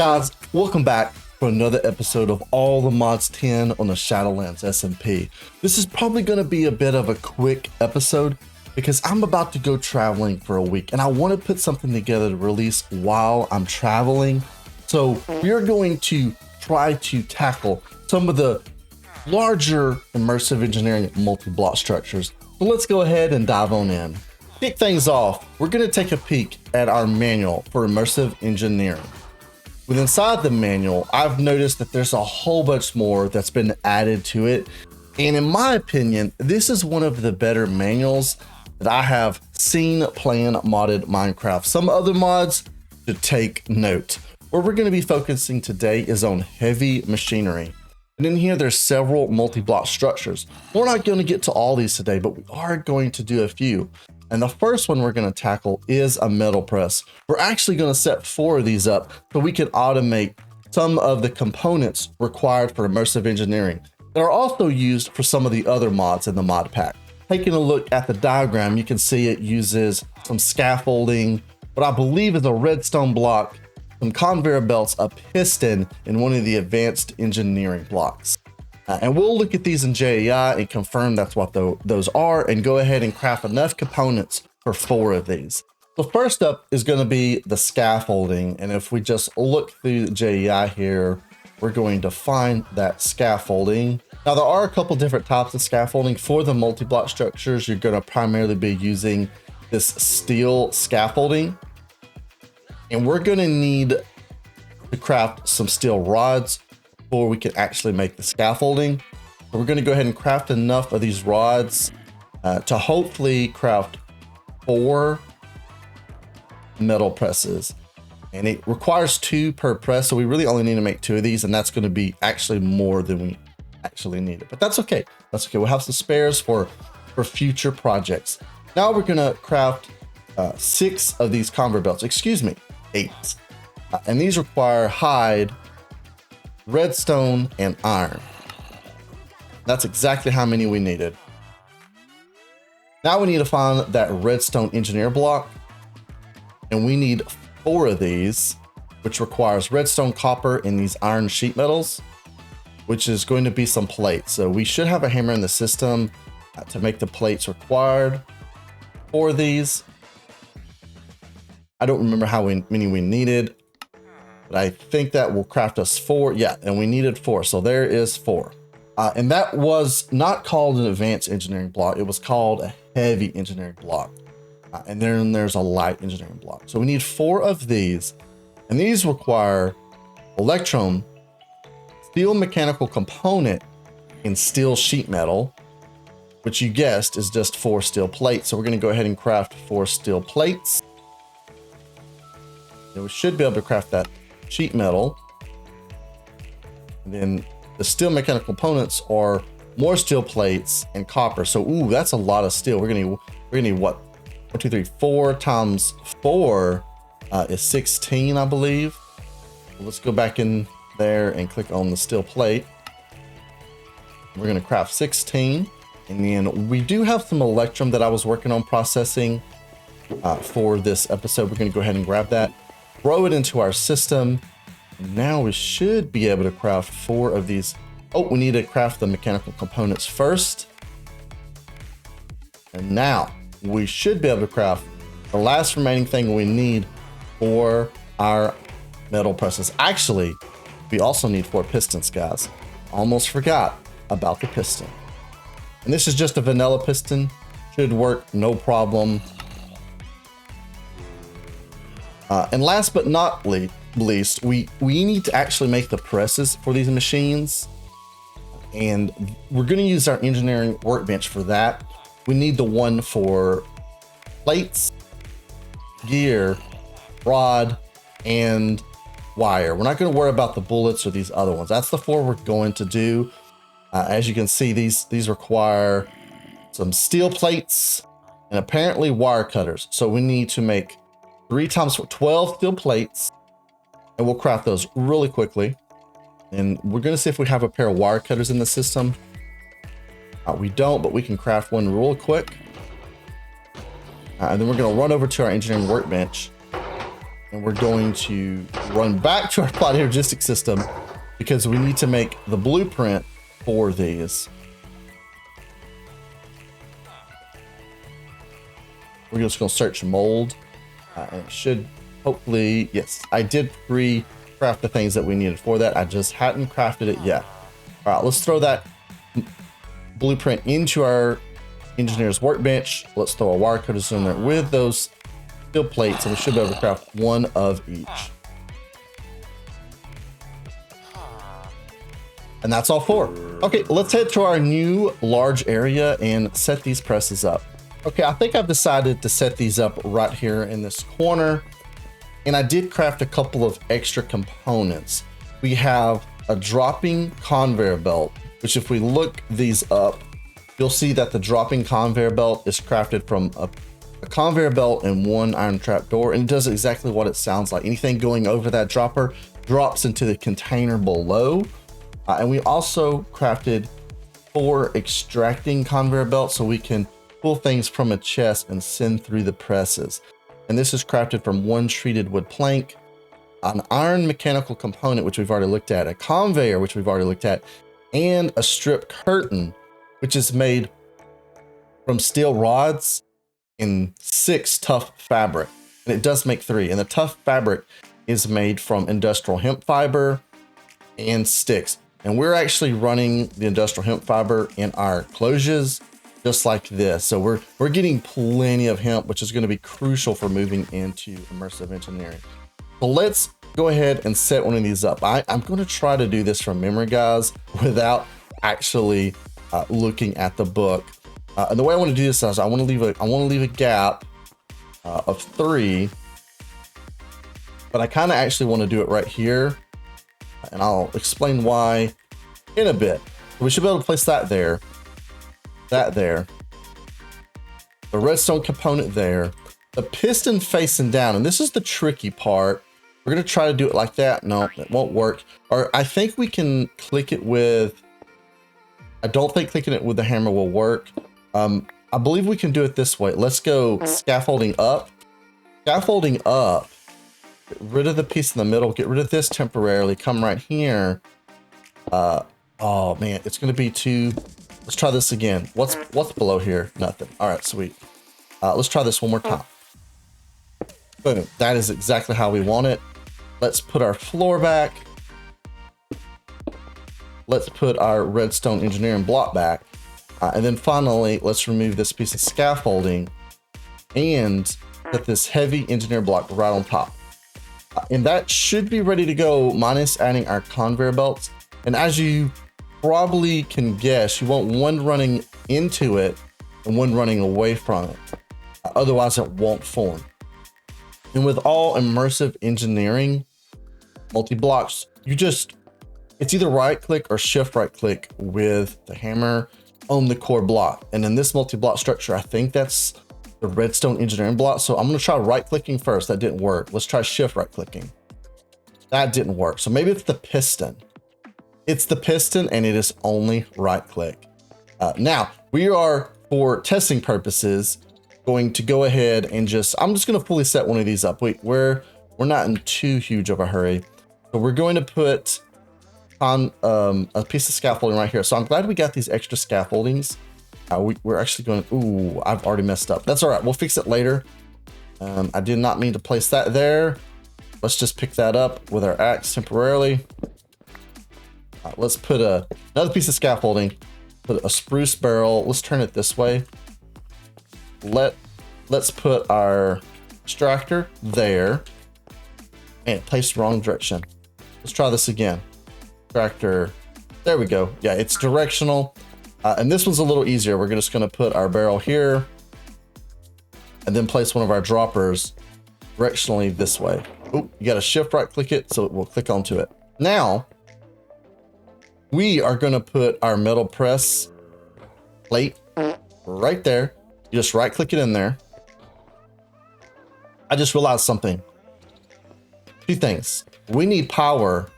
Guys, welcome back for another episode of All the Mods 10 on the Shadowlands SMP. This is probably going to be a bit of a quick episode because I'm about to go traveling for a week and I want to put something together to release while I'm traveling. So we're going to try to tackle some of the larger immersive engineering multi-block structures. So let's go ahead and dive on in. Kick things off, we're going to take a peek at our manual for immersive engineering. With inside the manual, I've noticed that there's a whole bunch more that's been added to it. And in my opinion, this is one of the better manuals that I have seen playing modded Minecraft. Some other mods to take note. Where we're going to be focusing today is on heavy machinery. And in here, there's several multi-block structures. We're not going to get to all these today, but we are going to do a few. And the first one we're going to tackle is a metal press. We're actually going to set 4 of these up so we can automate some of the components required for immersive engineering that are also used for some of the other mods in the mod pack. Taking a look at the diagram, you can see it uses some scaffolding, what I believe is a redstone block, some conveyor belts, a piston, and one of the advanced engineering blocks. And we'll look at these in JEI and confirm that's what those are and go ahead and craft enough components for 4 of these. So first up is going to be the scaffolding. And if we just look through JEI here, we're going to find that scaffolding. Now there are a couple different types of scaffolding. For the multi-block structures, you're going to primarily be using this steel scaffolding. And we're going to need to craft some steel rods before we can actually make the scaffolding. So we're going to go ahead and craft enough of these rods to hopefully craft 4 metal presses. And it requires 2 per press, so we really only need to make 2 of these, and that's going to be actually more than we actually needed. But that's okay. That's okay. We'll have some spares for future projects. Now we're going to craft 6 of these conveyor belts. Excuse me, 8. And these require hide, redstone, and iron. That's exactly how many we needed. Now we need to find that redstone engineer block, and we need 4 of these, which requires redstone, copper, and these iron sheet metals, which is going to be some plates. So we should have a hammer in the system to make the plates required for these. I don't remember how many we needed, but I think that will craft us 4. Yeah, and we needed 4. So there is 4. And that was not called an advanced engineering block. It was called a heavy engineering block. And then there's a light engineering block. So we need 4 of these. And these require electron, steel mechanical component, and steel sheet metal, which you guessed is just 4 steel plates. So we're going to go ahead and craft 4 steel plates. And we should be able to craft that sheet metal. And then the steel mechanical components are more steel plates and copper. So ooh, that's a lot of steel. We're gonna need what? 1, 2, 3, 4 times 4 is 16, I believe. Let's go back in there and click on the steel plate. We're gonna craft 16, and then we do have some electrum that I was working on processing for this episode. We're gonna go ahead and grab that, throw it into our system. Now we should be able to craft 4 of these. Oh, we need to craft the mechanical components first. And now we should be able to craft the last remaining thing we need for our metal presses. Actually, we also need 4 pistons, guys. Almost forgot about the piston. And this is just a vanilla piston. Should work no problem. And last but not least, we need to actually make the presses for these machines. And we're going to use our engineering workbench for that. We need the one for plates, gear, rod, and wire. We're not going to worry about the bullets or these other ones. That's the 4 we're going to do. As you can see, these require some steel plates and apparently wire cutters. So we need to make 3 times 12 steel plates, and we'll craft those really quickly. And we're going to see if we have a pair of wire cutters in the system. We don't, but we can craft one real quick. And then we're going to run over to our engineering workbench and we're going to run back to our plot logistics system because we need to make the blueprint for these. We're just going to search mold, and it should hopefully, yes, I did pre-craft the things that we needed for that. I just hadn't crafted it yet. All right, let's throw that blueprint into our engineer's workbench. Let's throw a wire cutter in there with those steel plates, and we should be able to craft one of each. And that's all 4. Okay, let's head to our new large area and set these presses up. Okay, I think I've decided to set these up right here in this corner. And I did craft a couple of extra components. We have a dropping conveyor belt, which if we look these up, you'll see that the dropping conveyor belt is crafted from a conveyor belt and 1 iron trap door, and it does exactly what it sounds like. Anything going over that dropper drops into the container below. And we also crafted 4 extracting conveyor belts so we can pull things from a chest and send through the presses. And this is crafted from 1 treated wood plank, an iron mechanical component, which we've already looked at, a conveyor, which we've already looked at, and a strip curtain, which is made from steel rods and 6 tough fabric. And it does make 3. And the tough fabric is made from industrial hemp fiber and sticks. And we're actually running the industrial hemp fiber in our closures just like this. So we're getting plenty of hemp, which is going to be crucial for moving into immersive engineering. So let's go ahead and set one of these up. I'm going to try to do this from memory, guys, without actually looking at the book. And the way I want to do this is I want to leave a gap of 3, but I kind of actually want to do it right here. And I'll explain why in a bit. We should be able to place that there, the redstone component there, the piston facing down. And this is the tricky part. We're going to try to do it like that. No, it won't work. Or I think we can click it with, I don't think clicking it with the hammer will work. I believe we can do it this way. Let's go scaffolding up. Scaffolding up. Get rid of the piece in the middle. Get rid of this temporarily. Come right here. Oh man, it's gonna be too. Let's try this again. What's below here? Nothing. All right, sweet. Let's try this one more time. Boom. That is exactly how we want it. Let's put our floor back. Let's put our redstone engineering block back. And then finally, let's remove this piece of scaffolding and put this heavy engineer block right on top. And that should be ready to go, minus adding our conveyor belts. And as you probably can guess, you want one running into it and one running away from it. Otherwise, it won't form. And with all immersive engineering multi-blocks, it's either right click or shift right click with the hammer on the core block. And in this multi-block structure, I think that's the redstone engineering block. So I'm going to try right clicking first. That didn't work. Let's try shift right clicking. That didn't work. So maybe it's the piston. It's the piston and it is only right click. Now we are, for testing purposes, going to go ahead and I'm just going to fully set one of these up. We're not in too huge of a hurry. So we're going to put on a piece of scaffolding right here. So I'm glad we got these extra scaffoldings. We're actually going, ooh, I've already messed up. That's all right. We'll fix it later. I did not mean to place that there. Let's just pick that up with our axe temporarily. Let's put another piece of scaffolding, put a spruce barrel. Let's turn it this way. Let's put our extractor there and place wrong direction. Let's try this again. Extractor, there we go. Yeah, it's directional. And this one's a little easier. We're just going to put our barrel here and then place one of our droppers directionally this way. Oh, you got to shift right click it so it will click onto it. Now we are going to put our metal press plate right there. You just right click it in there. I just realized something. 2 things. We need power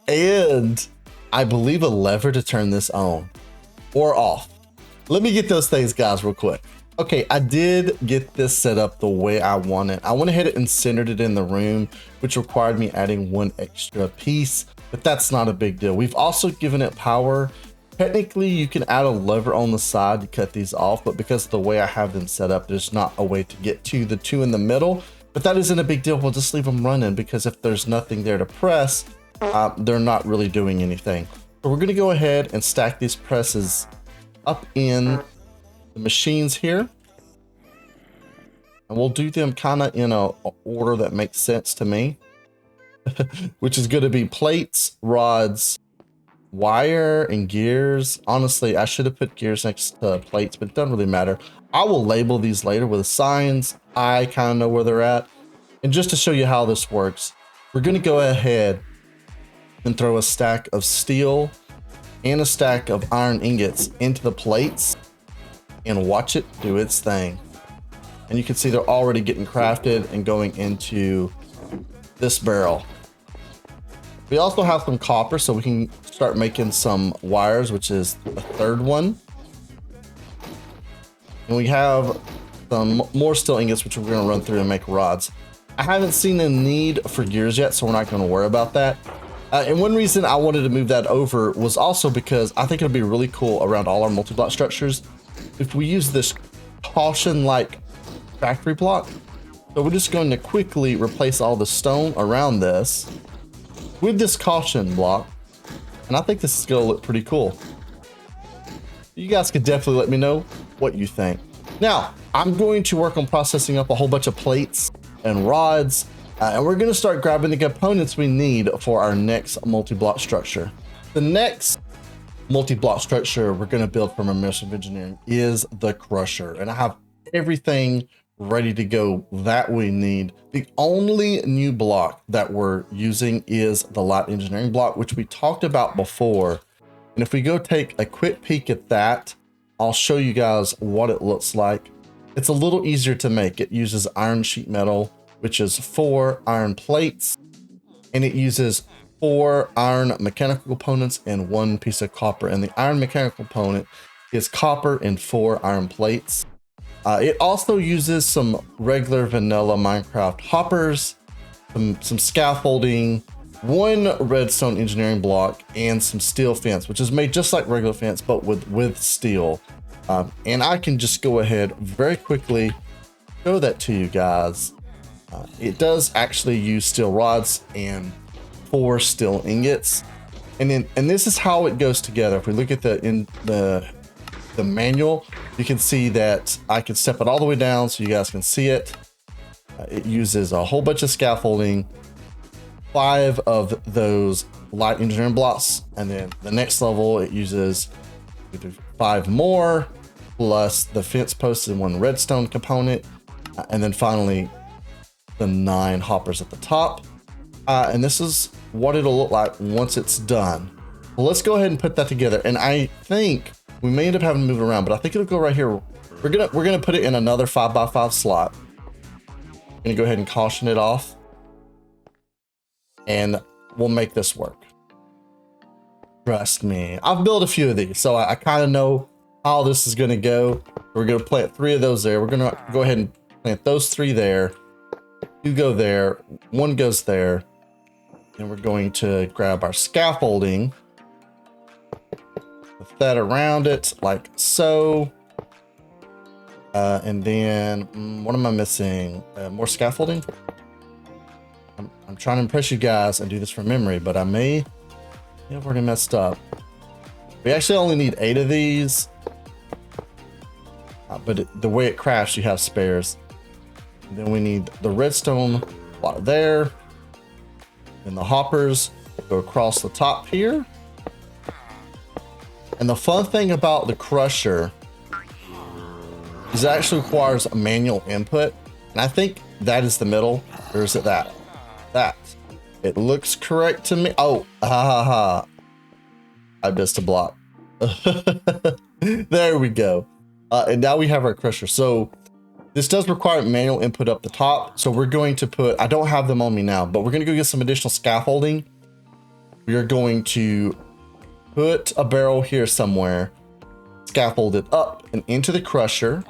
and I believe a lever to turn this on or off. Let me get those things, guys, real quick. Okay, I did get this set up the way I want it. I went ahead and centered it in the room, which required me adding one extra piece, but that's not a big deal. We've also given it power. Technically, you can add a lever on the side to cut these off, but because of the way I have them set up, there's not a way to get to the two in the middle. But that isn't a big deal. We'll just leave them running because if there's nothing there to press, they're not really doing anything. So we're gonna go ahead and stack these presses up in the machines here, and we'll do them kind of in a order that makes sense to me, which is going to be plates, rods, wire, and gears. Honestly, I should have put gears next to plates, but it doesn't really matter. I will label these later with signs. I kind of know where they're at. And just to show you how this works, we're going to go ahead and throw a stack of steel and a stack of iron ingots into the plates and watch it do its thing. And you can see they're already getting crafted and going into this barrel. We also have some copper, so we can start making some wires, which is the third one. And we have some more steel ingots, which we're going to run through and make rods. I haven't seen a need for gears yet, so we're not going to worry about that. And one reason I wanted to move that over was also because I think it'll be really cool around all our multi-block structures if we use this caution-like factory block. So we're just going to quickly replace all the stone around this with this caution block, and I think this is going to look pretty cool. You guys could definitely let me know what you think. Now, I'm going to work on processing up a whole bunch of plates and rods, and we're going to start grabbing the components we need for our next multi-block structure. The next multi-block structure we're going to build from Immersive Engineering is the Crusher, and I have everything ready to go that we need. The only new block that we're using is the light engineering block, which we talked about before. And if we go take a quick peek at that, I'll show you guys what it looks like. It's a little easier to make. It uses iron sheet metal, which is 4 iron plates, and it uses 4 iron mechanical components and 1 piece of copper. And the iron mechanical component is copper and 4 iron plates. It also uses some regular vanilla Minecraft hoppers, some scaffolding, 1 redstone engineering block, and some steel fence, which is made just like regular fence, but with steel. And I can just go ahead very quickly show that to you guys. It does actually use steel rods and 4 steel ingots, and this is how it goes together. If we look at the manual, you can see that I can step it all the way down so you guys can see it. It uses a whole bunch of scaffolding, 5 of those light engineering blocks, and then the next level it uses 5 more plus the fence posts and 1 redstone component, and then finally the 9 hoppers at the top. And this is what it'll look like once it's done. Well, let's go ahead and put that together, and I think we may end up having to move it around, but I think it'll go right here. We're gonna put it in another 5x5 slot. I'm gonna go ahead and caution it off, and we'll make this work. Trust me, I've built a few of these, so I kind of know how this is gonna go. We're gonna plant 3 of those there. We're gonna go ahead and plant those 3 there. 2 go there, 1 goes there, and we're going to grab our scaffolding, put that around it like so, and then what am I missing? More scaffolding. I'm trying to impress you guys and do this from memory, but I may have already messed up. We actually only need 8 of these, but the way it crafts, you have spares. And then we need the redstone block there, and the hoppers go across the top here. And the fun thing about the Crusher is it actually requires a manual input, and I think that is the middle, or is it that? That. It looks correct to me. Oh, ha. I missed a block. There we go. And now we have our Crusher. So this does require manual input up the top. So we're going to put, I don't have them on me now, but we're going to go get some additional scaffolding. We are going to put a barrel here somewhere, scaffold it up and into the Crusher.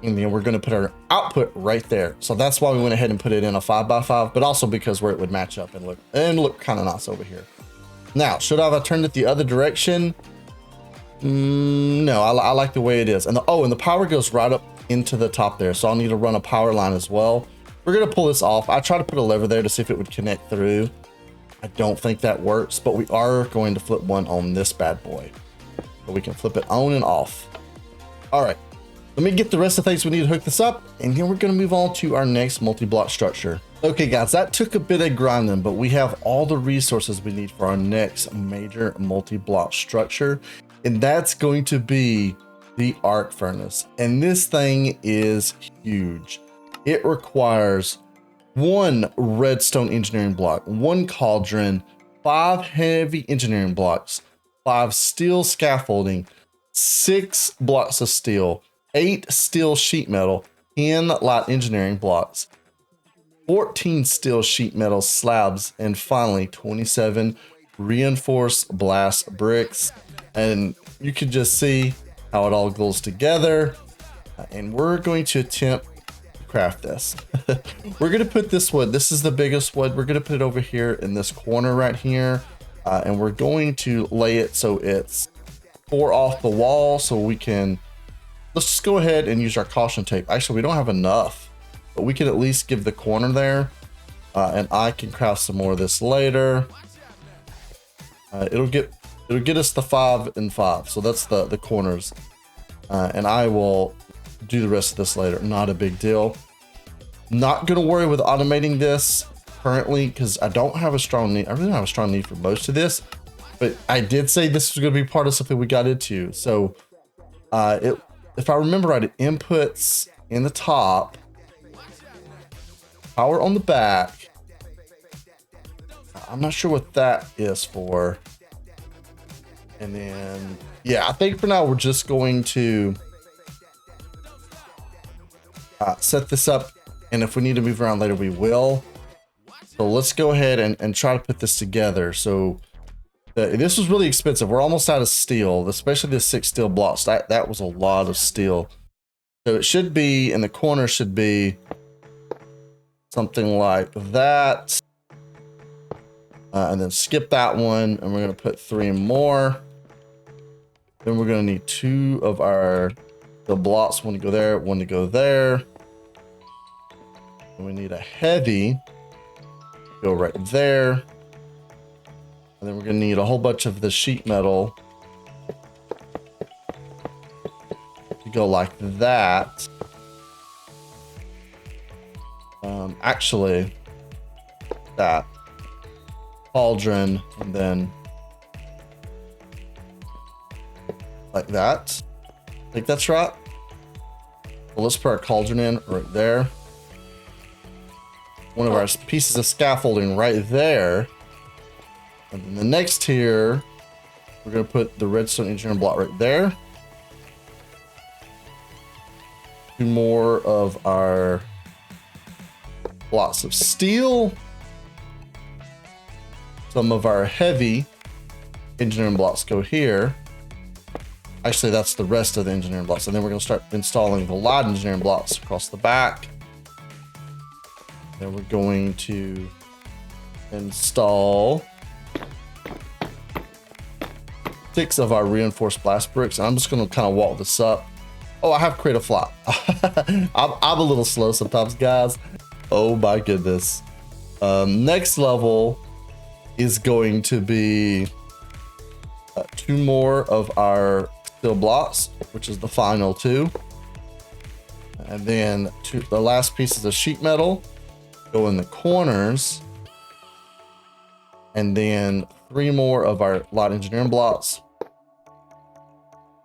And then we're going to put our output right there. So that's why we went ahead and put it in a 5x5, but also because where it would match up and look kind of nice over here. Now, should I have turned it the other direction? No, I like the way it is. And the power goes right up into the top there. So I'll need to run a power line as well. We're going to pull this off. I tried to put a lever there to see if it would connect through. I don't think that works, but we are going to flip one on this bad boy. So we can flip it on and off. All right. Let me get the rest of the things we need to hook this up, and then we're going to move on to our next multi-block structure. Okay, guys, that took a bit of grinding, but we have all the resources we need for our next major multi-block structure, and that's going to be the arc furnace. And this thing is huge. It requires 1 redstone engineering block, 1 cauldron, 5 heavy engineering blocks, 5 steel scaffolding, 6 blocks of steel, 8 steel sheet metal, 10 light engineering blocks, 14 steel sheet metal slabs, and finally 27 reinforced blast bricks. And you can just see how it all goes together. And we're going to attempt to craft this. We're going to put this wood. This is the biggest wood. We're going to put it over here in this corner right here. And we're going to lay it so it's 4 off the wall so we can. Let's just go ahead and use our caution tape. Actually, we don't have enough, but we can at least give the corner there. And I can craft some more of this later. It'll get us the 5 and 5. So that's the corners. And I will do the rest of this later. Not a big deal. Not gonna worry with automating this currently because I don't have a strong need. I really don't have a strong need for most of this, but I did say this was gonna be part of something we got into. So if I remember right, it inputs in the top, power on the back. I'm not sure what that is for. And then, yeah, I think for now we're just going to set this up. And if we need to move around later, we will. So let's go ahead and try to put this together. So this was really expensive. We're almost out of steel, especially the 6 steel blocks. That was a lot of steel. So it should be, in the corner should be something like that. And then skip that one. And we're going to put 3 more. Then we're going to need 2 of the blocks. One to go there, one to go there. And we need a heavy. Go right there. And then we're going to need a whole bunch of the sheet metal to go like that. Actually, that cauldron, and then like that. I think that's right. Well, let's put our cauldron in right there. One of our pieces of scaffolding right there. And then the next tier, we're going to put the redstone engineering block right there. 2 more of our blocks of steel. Some of our heavy engineering blocks go here. Actually, that's the rest of the engineering blocks. And then we're going to start installing the light engineering blocks across the back. Then we're going to install 6 of our reinforced blast bricks. And I'm just going to kind of walk this up. Oh, I have creative flop. I'm a little slow sometimes, guys. Oh my goodness. Next level is going to be 2 more of our steel blocks, which is the final 2. And then the last pieces of sheet metal go in the corners. And then 3 more of our light engineering blocks.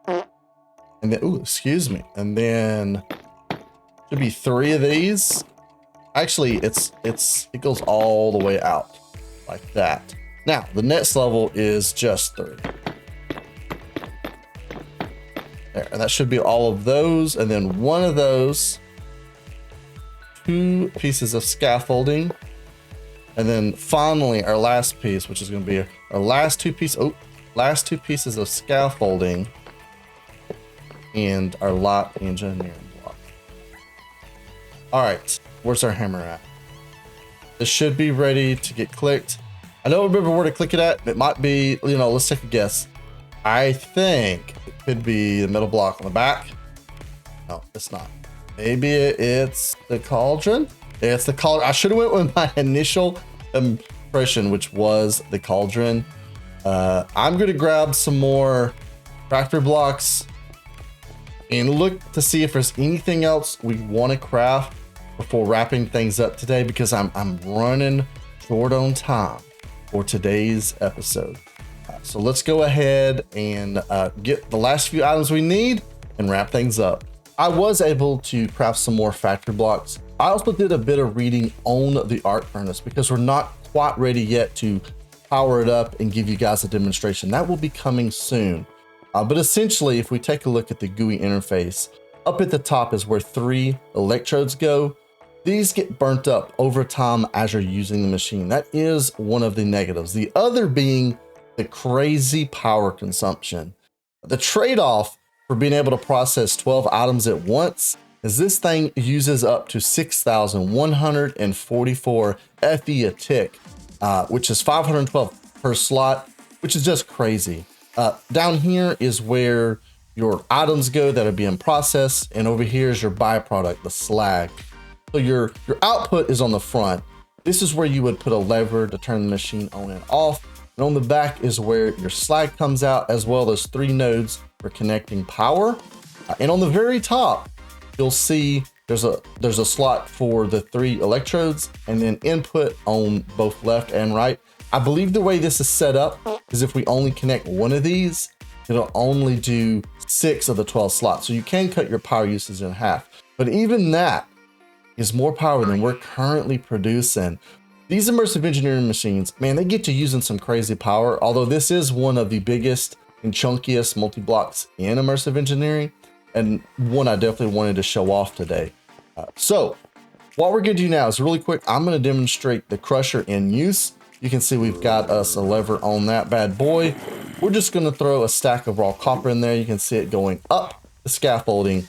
And then, ooh, excuse me. And then should be 3 of these. Actually, it goes all the way out like that. Now, the next level is just 3. There, and that should be all of those. And then 1 of those, 2 pieces of scaffolding. And then finally, our last piece, which is going to be our last 2 pieces of scaffolding and our light engineering block. All right, where's our hammer at? This should be ready to get clicked. I don't remember where to click it at. It might be, you know, let's take a guess. I think it could be the middle block on the back. No, it's not. Maybe it's the cauldron. Yeah, it's the cauldron. I should have went with my initial impression, which was the cauldron. I'm gonna grab some more factory blocks and look to see if there's anything else we want to craft before wrapping things up today, because I'm running short on time for today's episode. So let's go ahead and get the last few items we need and wrap things up. I was able to craft some more factory blocks. I also did a bit of reading on the arc furnace because we're not quite ready yet to power it up and give you guys a demonstration. That will be coming soon. But essentially, if we take a look at the GUI interface, up at the top is where 3 electrodes go. These get burnt up over time as you're using the machine. That is one of the negatives. The other being the crazy power consumption. The trade-off for being able to process 12 items at once is this thing uses up to 6,144 FE a tick, which is 512 per slot, which is just crazy. Down here is where your items go that are being processed, and over here is your byproduct, the slag. So your output is on the front. This is where you would put a lever to turn the machine on and off. And on the back is where your slag comes out, as well as 3 nodes for connecting power. And on the very top, you'll see there's a slot for the 3 electrodes, and then input on both left and right. I believe the way this is set up is if we only connect one of these, it'll only do 6 of the 12 slots. So you can cut your power usage in half. But even that is more power than we're currently producing. These immersive engineering machines, man, they get to using some crazy power, although this is one of the biggest and chunkiest multi-blocks in immersive engineering, and one I definitely wanted to show off today. So what we're gonna do now is really quick, I'm gonna demonstrate the crusher in use. You can see we've got us a lever on that bad boy. We're just gonna throw a stack of raw copper in there. You can see it going up the scaffolding.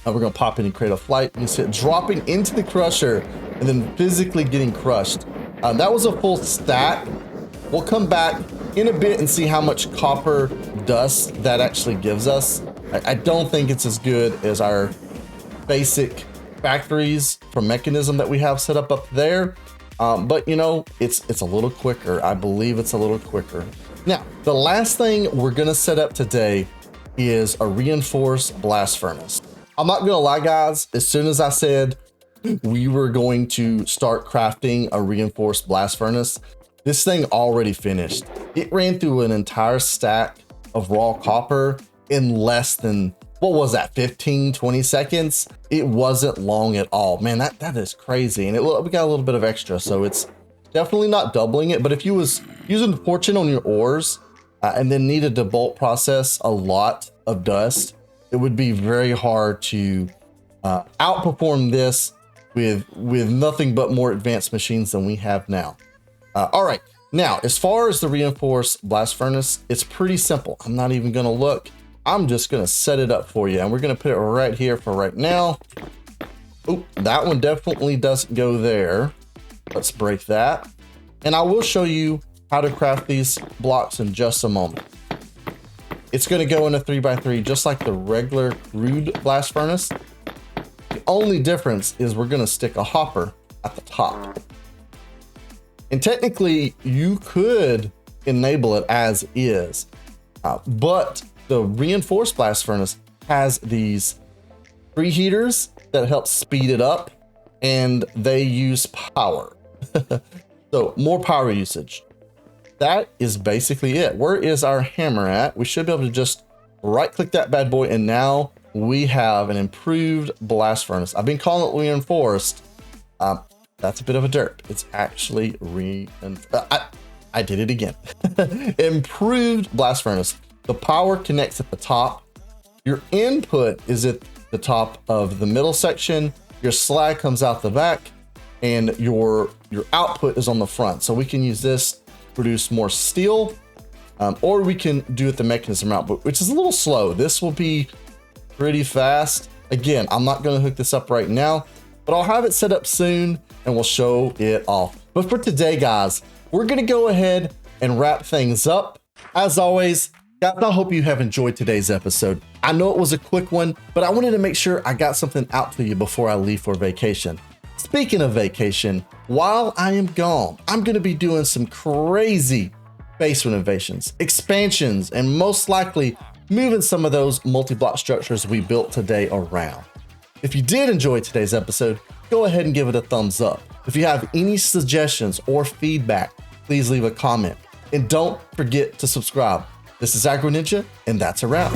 We're gonna pop in and create a flight. You can see it dropping into the crusher and then physically getting crushed. That was a full stack. We'll come back in a bit and see how much copper dust that actually gives us. I don't think it's as good as our basic factories from mechanism that we have set up there. But you know, it's a little quicker. I believe it's a little quicker. Now, the last thing we're gonna set up today is a reinforced blast furnace. I'm not gonna lie, guys, as soon as I said we were going to start crafting a reinforced blast furnace, this thing already finished. It ran through an entire stack of raw copper in less than, what was that, 15, 20 seconds? It wasn't long at all. Man, that is crazy. And we got a little bit of extra, so it's definitely not doubling it. But if you was using fortune on your ores and then needed to bolt process a lot of dust, it would be very hard to outperform this with nothing but more advanced machines than we have now. All right, now as far as the reinforced blast furnace, it's pretty simple. I'm not even gonna look. I'm just gonna set it up for you, and we're gonna put it right here for right now. Oh, that one definitely doesn't go there. Let's break that. And I will show you how to craft these blocks in just a moment. It's going to go in a 3x3 just like the regular crude blast furnace. The only difference is we're going to stick a hopper at the top. And technically you could enable it as is, but the reinforced blast furnace has these preheaters that help speed it up, and they use power. So more power usage. That is basically it. Where is our hammer at? We should be able to just right click that bad boy, and now we have an improved blast furnace. I've been calling it reinforced. That's a bit of a derp. It's actually I did it again. Improved blast furnace. The power connects at the top. Your input is at the top of the middle section. Your slag comes out the back, and your output is on the front. So we can use this produce more steel, or we can do it the mechanism output, which is a little slow. This will be pretty fast. Again, I'm not going to hook this up right now. but I'll have it set up soon and we'll show it off. But for today, guys, we're gonna go ahead and wrap things up. As always, guys, I hope you have enjoyed today's episode. I know it was a quick one, but I wanted to make sure I got something out to you before I leave for vacation. Speaking of vacation, while I am gone, I'm gonna be doing some crazy base renovations, expansions, and most likely moving some of those multi-block structures we built today around. If you did enjoy today's episode, go ahead and give it a thumbs up. If you have any suggestions or feedback, please leave a comment. And don't forget to subscribe. This is Agro Ninja, and that's a wrap.